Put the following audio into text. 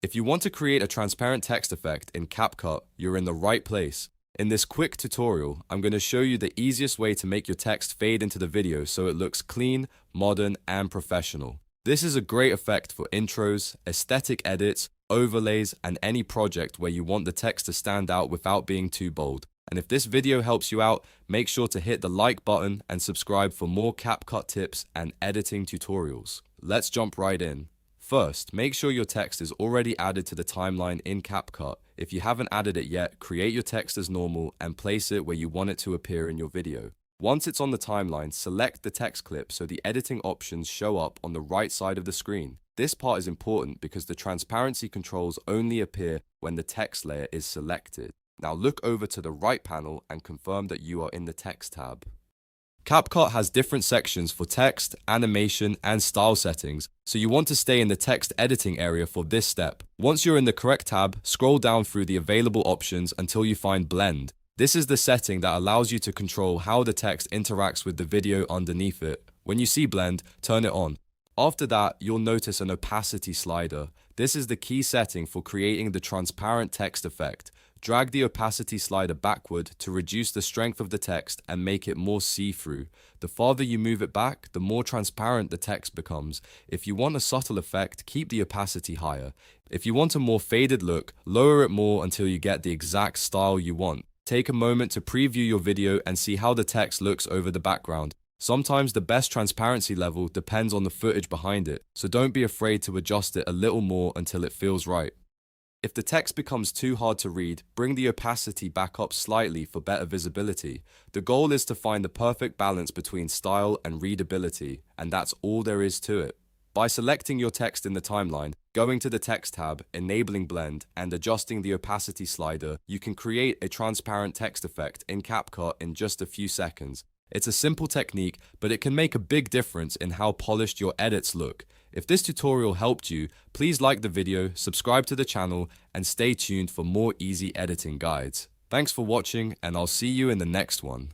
If you want to create a transparent text effect in CapCut, you're in the right place. In this quick tutorial, I'm going to show you the easiest way to make your text fade into the video so it looks clean, modern, and professional. This is a great effect for intros, aesthetic edits, overlays, and any project where you want the text to stand out without being too bold. And if this video helps you out, make sure to hit the like button and subscribe for more CapCut tips and editing tutorials. Let's jump right in. First, make sure your text is already added to the timeline in CapCut. If you haven't added it yet, create your text as normal and place it where you want it to appear in your video. Once it's on the timeline, select the text clip so the editing options show up on the right side of the screen. This part is important because the transparency controls only appear when the text layer is selected. Now look over to the right panel and confirm that you are in the Text tab. CapCut has different sections for text, animation, and style settings, so you want to stay in the text editing area for this step. Once you're in the correct tab, scroll down through the available options until you find Blend. This is the setting that allows you to control how the text interacts with the video underneath it. When you see Blend, turn it on. After that, you'll notice an opacity slider. This is the key setting for creating the transparent text effect. Drag the opacity slider backward to reduce the strength of the text and make it more see-through. The farther you move it back, the more transparent the text becomes. If you want a subtle effect, keep the opacity higher. If you want a more faded look, lower it more until you get the exact style you want. Take a moment to preview your video and see how the text looks over the background. Sometimes the best transparency level depends on the footage behind it, so don't be afraid to adjust it a little more until it feels right. If the text becomes too hard to read, bring the opacity back up slightly for better visibility. The goal is to find the perfect balance between style and readability, and that's all there is to it. By selecting your text in the timeline, going to the Text tab, enabling Blend, and adjusting the opacity slider, you can create a transparent text effect in CapCut in just a few seconds. It's a simple technique, but it can make a big difference in how polished your edits look. If this tutorial helped you, please like the video, subscribe to the channel, and stay tuned for more easy editing guides. Thanks for watching, and I'll see you in the next one.